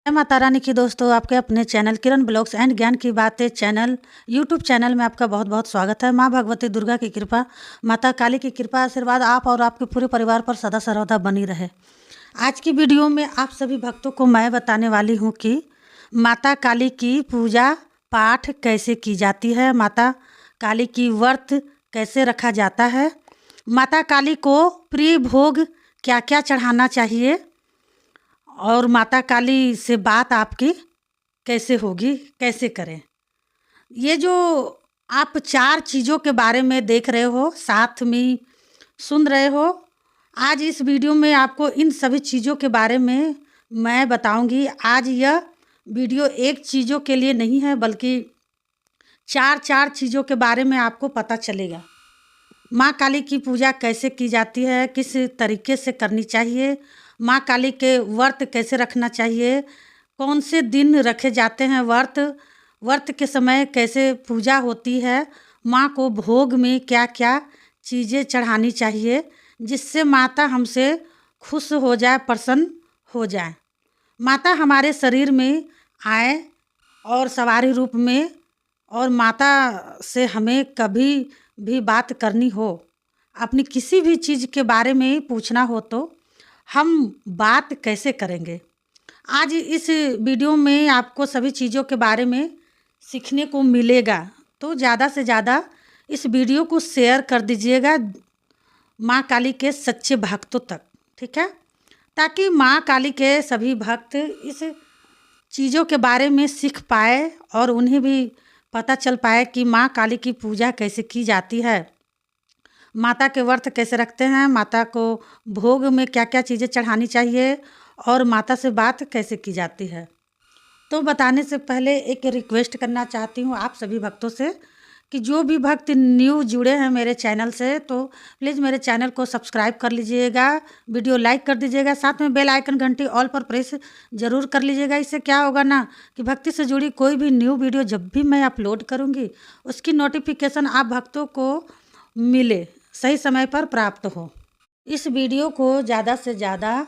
जय माता रानी की दोस्तों, आपके अपने चैनल किरण ब्लॉग्स एंड ज्ञान की बातें चैनल यूट्यूब चैनल में आपका बहुत बहुत स्वागत है। माँ भगवती दुर्गा की कृपा, माता काली की कृपा आशीर्वाद आप और आपके पूरे परिवार पर सदा सर्वदा बनी रहे। आज की वीडियो में आप सभी भक्तों को मैं बताने वाली हूँ कि माता काली की पूजा पाठ कैसे की जाती है, माता काली की व्रत कैसे रखा जाता है, माता काली को प्रिय भोग क्या क्या चढ़ाना चाहिए और माता काली से बात आपकी कैसे होगी, कैसे करें। ये जो आप 4 चीज़ों के बारे में देख रहे हो, साथ में सुन रहे हो, आज इस वीडियो में आपको इन सभी चीज़ों के बारे में मैं बताऊंगी। आज यह वीडियो एक चीज़ों के लिए नहीं है, बल्कि 4 चीज़ों के बारे में आपको पता चलेगा। माँ काली की पूजा कैसे की जाती है, किस तरीके से करनी चाहिए, माँ काली के व्रत कैसे रखना चाहिए, कौन से दिन रखे जाते हैं व्रत के समय कैसे पूजा होती है, माँ को भोग में क्या क्या चीज़ें चढ़ानी चाहिए जिससे माता हमसे खुश हो जाए, प्रसन्न हो जाए। माता हमारे शरीर में आए और सवारी रूप में, और माता से हमें कभी भी बात करनी हो, अपनी किसी भी चीज़ के बारे में पूछना हो तो हम बात कैसे करेंगे। आज इस वीडियो में आपको सभी चीज़ों के बारे में सीखने को मिलेगा, तो ज़्यादा से ज़्यादा इस वीडियो को शेयर कर दीजिएगा माँ काली के सच्चे भक्तों तक, ठीक है, ताकि माँ काली के सभी भक्त इस चीज़ों के बारे में सीख पाए और उन्हें भी पता चल पाए कि माँ काली की पूजा कैसे की जाती है, माता के व्रत कैसे रखते हैं, माता को भोग में क्या क्या चीज़ें चढ़ानी चाहिए और माता से बात कैसे की जाती है। तो बताने से पहले एक रिक्वेस्ट करना चाहती हूँ आप सभी भक्तों से कि जो भी भक्त न्यू जुड़े हैं मेरे चैनल से, तो प्लीज़ मेरे चैनल को सब्सक्राइब कर लीजिएगा, वीडियो लाइक कर दीजिएगा, साथ में बेल आइकन घंटी ऑल पर प्रेस ज़रूर कर लीजिएगा। इससे क्या होगा ना कि भक्ति से जुड़ी कोई भी न्यू वीडियो जब भी मैं अपलोड करूँगी उसकी नोटिफिकेशन आप भक्तों को मिले, सही समय पर प्राप्त हो। इस वीडियो को ज़्यादा से ज़्यादा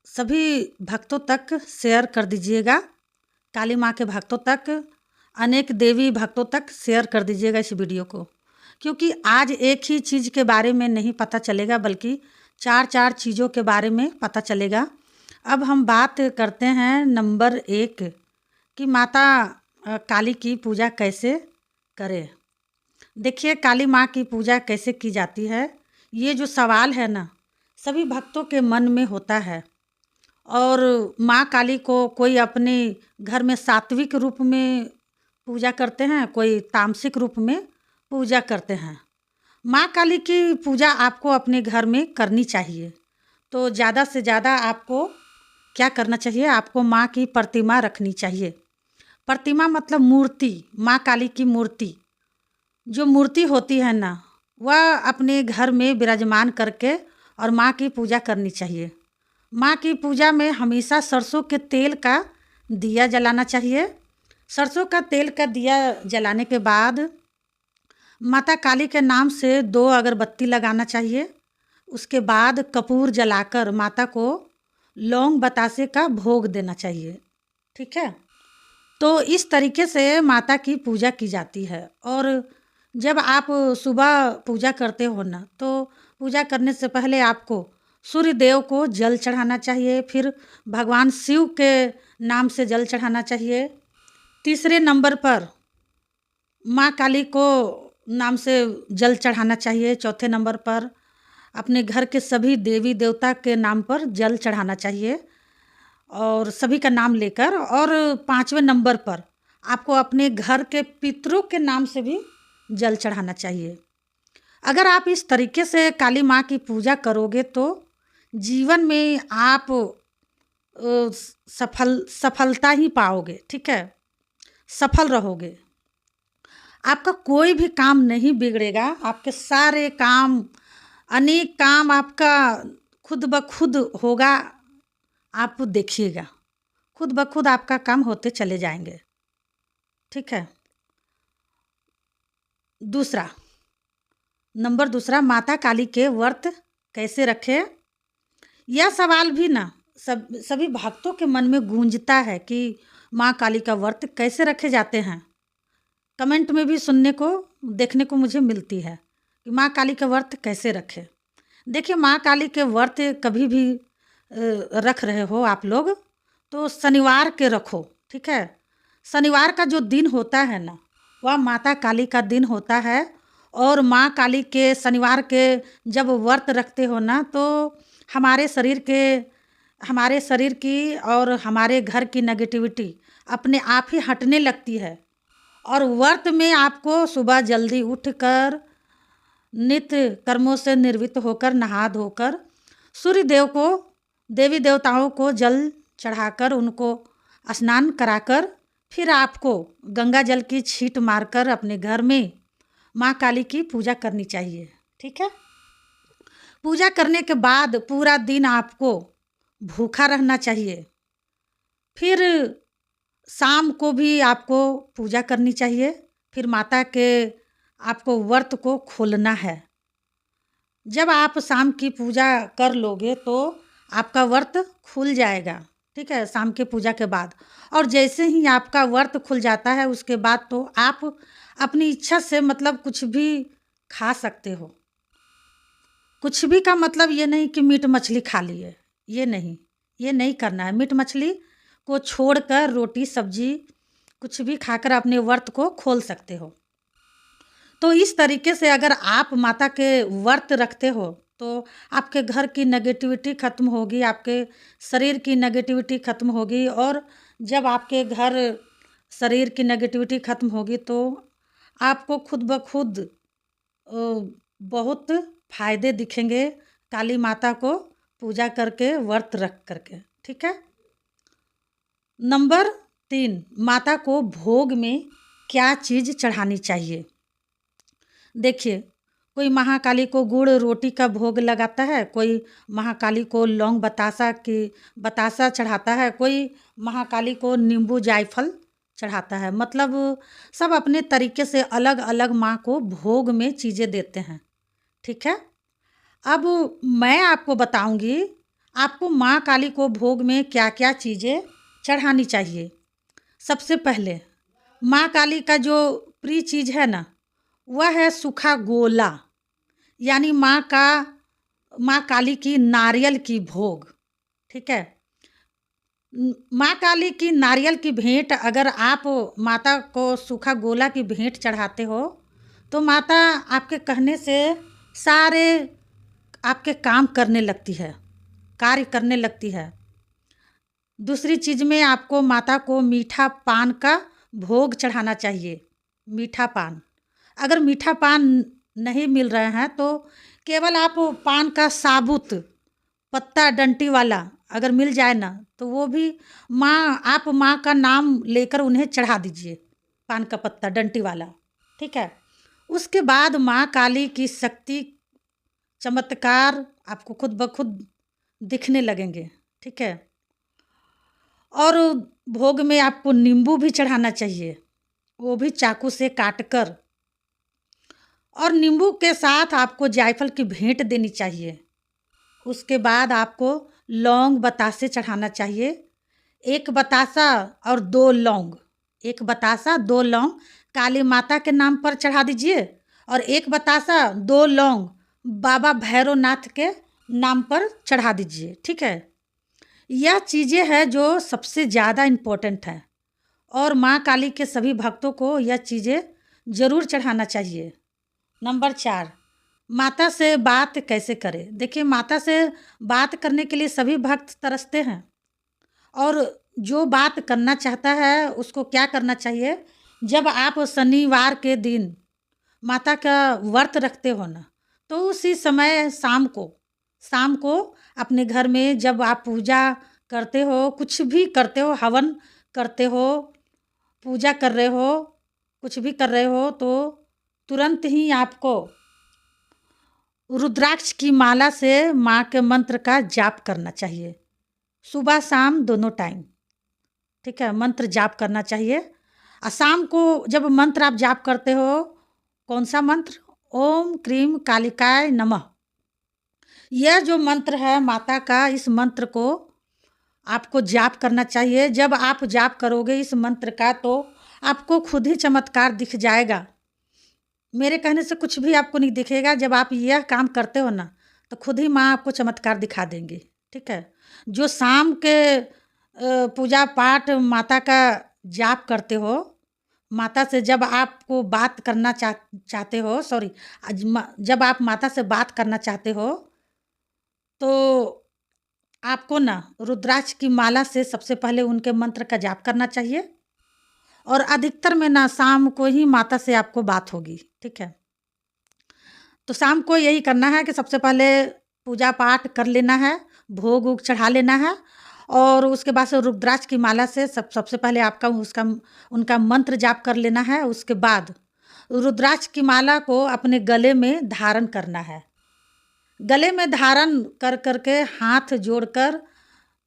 सभी भक्तों तक शेयर कर दीजिएगा, काली माँ के भक्तों तक, अनेक देवी भक्तों तक शेयर कर दीजिएगा इस वीडियो को, क्योंकि आज एक ही चीज़ के बारे में नहीं पता चलेगा, बल्कि 4 चीज़ों के बारे में पता चलेगा। अब हम बात करते हैं नंबर 1 कि माता काली की पूजा कैसे करें। देखिए, काली माँ की पूजा कैसे की जाती है, ये जो सवाल है ना सभी भक्तों के मन में होता है। और माँ काली को कोई अपने घर में सात्विक रूप में पूजा करते हैं, कोई तामसिक रूप में पूजा करते हैं। माँ काली की पूजा आपको अपने घर में करनी चाहिए, तो ज़्यादा से ज़्यादा आपको क्या करना चाहिए, आपको माँ की प्रतिमा रखनी चाहिए। प्रतिमा मतलब मूर्ति, माँ काली की मूर्ति, जो मूर्ति होती है ना, वह अपने घर में विराजमान करके और माँ की पूजा करनी चाहिए। माँ की पूजा में हमेशा सरसों के तेल का दिया जलाना चाहिए। सरसों का तेल का दिया जलाने के बाद माता काली के नाम से 2 अगरबत्ती लगाना चाहिए। उसके बाद कपूर जलाकर माता को लौंग बतासे का भोग देना चाहिए, ठीक है। तो इस तरीके से माता की पूजा की जाती है। और जब आप सुबह पूजा करते हो ना, तो पूजा करने से पहले आपको सूर्य देव को जल चढ़ाना चाहिए, फिर भगवान शिव के नाम से जल चढ़ाना चाहिए। तीसरे नंबर पर माँ काली को नाम से जल चढ़ाना चाहिए। चौथे नंबर पर अपने घर के सभी देवी देवता के नाम पर जल चढ़ाना चाहिए और सभी का नाम लेकर। और 5वें नंबर पर आपको अपने घर के पितरों के नाम से भी जल चढ़ाना चाहिए। अगर आप इस तरीके से काली माँ की पूजा करोगे तो जीवन में आप सफलता ही पाओगे, ठीक है, सफल रहोगे। आपका कोई भी काम नहीं बिगड़ेगा, आपके सारे काम, अनेक काम आपका खुद ब खुद होगा। आप देखिएगा, खुद ब खुद आपका काम होते चले जाएंगे, ठीक है। नंबर दूसरा, माता काली के व्रत कैसे रखें। यह सवाल भी ना सभी भक्तों के मन में गूंजता है कि माँ काली का व्रत कैसे रखे जाते हैं। कमेंट में भी सुनने को देखने को मुझे मिलती है कि माँ काली का व्रत कैसे रखें। देखिए, माँ काली के व्रत कभी भी रख रहे हो आप लोग तो शनिवार के रखो, ठीक है। शनिवार का जो दिन होता है ना, वह माता काली का दिन होता है। और माँ काली के शनिवार के जब व्रत रखते हो ना, तो हमारे शरीर की और हमारे घर की नेगेटिविटी अपने आप ही हटने लगती है। और व्रत में आपको सुबह जल्दी उठकर नित्य कर्मों से निर्वृत्त होकर नहा धोकर सूर्य देव को, देवी देवताओं को जल चढ़ाकर उनको स्नान कराकर फिर आपको गंगा जल की छींट मारकर अपने घर में माँ काली की पूजा करनी चाहिए, ठीक है। पूजा करने के बाद पूरा दिन आपको भूखा रहना चाहिए। फिर शाम को भी आपको पूजा करनी चाहिए। फिर माता के आपको व्रत को खोलना है। जब आप शाम की पूजा कर लोगे तो आपका व्रत खुल जाएगा, ठीक है, शाम की पूजा के बाद। और जैसे ही आपका व्रत खुल जाता है उसके बाद तो आप अपनी इच्छा से मतलब कुछ भी खा सकते हो। कुछ भी का मतलब ये नहीं कि मीट मछली खा लिए, ये नहीं करना है। मीट मछली को छोड़कर रोटी सब्जी कुछ भी खाकर अपने व्रत को खोल सकते हो। तो इस तरीके से अगर आप माता के व्रत रखते हो तो आपके घर की नेगेटिविटी ख़त्म होगी, आपके शरीर की नेगेटिविटी ख़त्म होगी। और जब आपके घर शरीर की नेगेटिविटी ख़त्म होगी तो आपको खुद ब खुद बहुत फ़ायदे दिखेंगे काली माता को पूजा करके, व्रत रख करके, ठीक है। नंबर 3, माता को भोग में क्या चीज़ चढ़ानी चाहिए। देखिए, कोई महाकाली को गुड़ रोटी का भोग लगाता है, कोई महाकाली को लौंग बतासा चढ़ाता है, कोई महाकाली को नींबू जायफल चढ़ाता है। मतलब सब अपने तरीके से अलग अलग माँ को भोग में चीज़ें देते हैं, ठीक है। अब मैं आपको बताऊंगी आपको माँ काली को भोग में क्या क्या चीज़ें चढ़ानी चाहिए। सबसे पहले माँ काली का जो प्रिय चीज़ है ना, वह है सूखा गोला, यानी माँ काली की नारियल की भोग, ठीक है। माँ काली की नारियल की भेंट अगर आप माता को सूखा गोला की भेंट चढ़ाते हो तो माता आपके कहने से सारे आपके काम करने लगती है, कार्य करने लगती है। दूसरी चीज़ में आपको माता को मीठा पान का भोग चढ़ाना चाहिए। मीठा पान, अगर मीठा पान नहीं मिल रहे हैं तो केवल आप पान का साबुत पत्ता डंटी वाला अगर मिल जाए ना तो वो भी आप माँ का नाम लेकर उन्हें चढ़ा दीजिए, पान का पत्ता डंटी वाला, ठीक है। उसके बाद माँ काली की शक्ति चमत्कार आपको खुद ब खुद दिखने लगेंगे, ठीक है। और भोग में आपको नींबू भी चढ़ाना चाहिए, वो भी चाकू से काटकर। और नींबू के साथ आपको जायफल की भेंट देनी चाहिए। उसके बाद आपको लौंग बतासे चढ़ाना चाहिए। 1 बतासा और 2 लौंग, 1 बतासा 2 लौंग काली माता के नाम पर चढ़ा दीजिए और 1 बतासा 2 लौंग बाबा भैरवनाथ के नाम पर चढ़ा दीजिए, ठीक है। यह चीज़ें हैं जो सबसे ज़्यादा इम्पोर्टेंट है और माँ काली के सभी भक्तों को यह चीज़ें ज़रूर चढ़ाना चाहिए। नंबर 4, माता से बात कैसे करें। देखिए, माता से बात करने के लिए सभी भक्त तरसते हैं और जो बात करना चाहता है उसको क्या करना चाहिए, जब आप शनिवार के दिन माता का व्रत रखते हो ना तो उसी समय शाम को अपने घर में जब आप पूजा करते हो, कुछ भी करते हो, हवन करते हो, पूजा कर रहे हो, कुछ भी कर रहे हो, तो तुरंत ही आपको रुद्राक्ष की माला से माँ के मंत्र का जाप करना चाहिए, सुबह शाम दोनों टाइम, ठीक है। मंत्र जाप करना चाहिए। और शाम को जब मंत्र आप जाप करते हो, कौन सा मंत्र, ओम क्रीम कालिकाय नमः, यह जो मंत्र है माता का, इस मंत्र को आपको जाप करना चाहिए। जब आप जाप करोगे इस मंत्र का तो आपको खुद ही चमत्कार दिख जाएगा। मेरे कहने से कुछ भी आपको नहीं दिखेगा। जब आप यह काम करते हो ना तो खुद ही माँ आपको चमत्कार दिखा देंगी। ठीक है। जो शाम के पूजा पाठ माता का जाप करते हो, माता से जब आपको बात करना चाहते हो, सॉरी, जब आप माता से बात करना चाहते हो तो आपको ना रुद्राक्ष की माला से सबसे पहले उनके मंत्र का जाप करना चाहिए। और अधिकतर में ना शाम को ही माता से आपको बात होगी। ठीक है। तो शाम को यही करना है कि सबसे पहले पूजा पाठ कर लेना है, भोग वोग चढ़ा लेना है और उसके बाद से रुद्राक्ष की माला से सबसे पहले आपका उनका मंत्र जाप कर लेना है। उसके बाद रुद्राक्ष की माला को अपने गले में धारण करना है। गले में धारण कर करके हाथ जोड़कर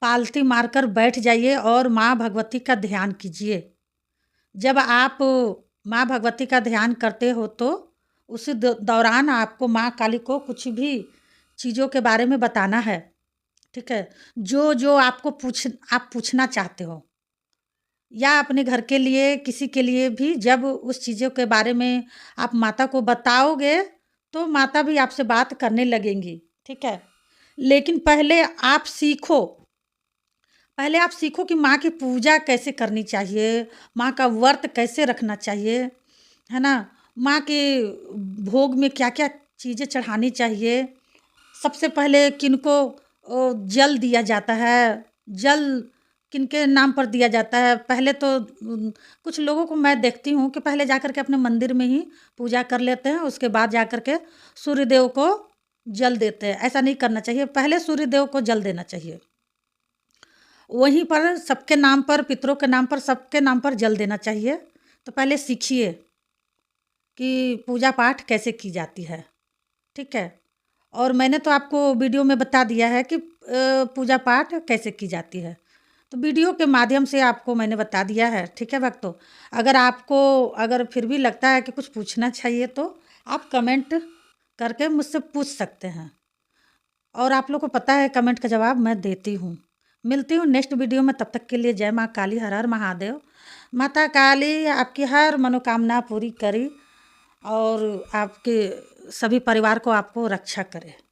पालती मारकर बैठ जाइए और माँ भगवती का ध्यान कीजिए। जब आप माँ भगवती का ध्यान करते हो तो उसी दौरान आपको माँ काली को कुछ भी चीज़ों के बारे में बताना है। ठीक है। जो जो आपको आप पूछना चाहते हो या अपने घर के लिए किसी के लिए भी जब उस चीज़ों के बारे में आप माता को बताओगे तो माता भी आपसे बात करने लगेंगी। ठीक है। लेकिन पहले आप सीखो कि माँ की पूजा कैसे करनी चाहिए, माँ का व्रत कैसे रखना चाहिए, है ना। माँ के भोग में क्या क्या चीज़ें चढ़ानी चाहिए। सबसे पहले किनको जल दिया जाता है, जल किनके नाम पर दिया जाता है। पहले तो कुछ लोगों को मैं देखती हूँ कि पहले जाकर के अपने मंदिर में ही पूजा कर लेते हैं, उसके बाद जाकर के सूर्यदेव को जल देते हैं। ऐसा नहीं करना चाहिए, पहले सूर्यदेव को जल देना चाहिए, वहीं पर सबके नाम पर, पितरों के नाम पर, सबके नाम पर जल देना चाहिए। तो पहले सीखिए कि पूजा पाठ कैसे की जाती है। ठीक है। और मैंने तो आपको वीडियो में बता दिया है कि पूजा पाठ कैसे की जाती है, तो वीडियो के माध्यम से आपको मैंने बता दिया है। ठीक है भक्तों, अगर फिर भी लगता है कि कुछ पूछना चाहिए तो आप कमेंट करके मुझसे पूछ सकते हैं और आप लोग को पता है कमेंट का जवाब मैं देती हूँ। मिलती हूँ नेक्स्ट वीडियो में, तब तक के लिए जय माँ काली, हर हर महादेव। माता काली आपकी हर मनोकामना पूरी करी और आपके सभी परिवार को आपको रक्षा करे।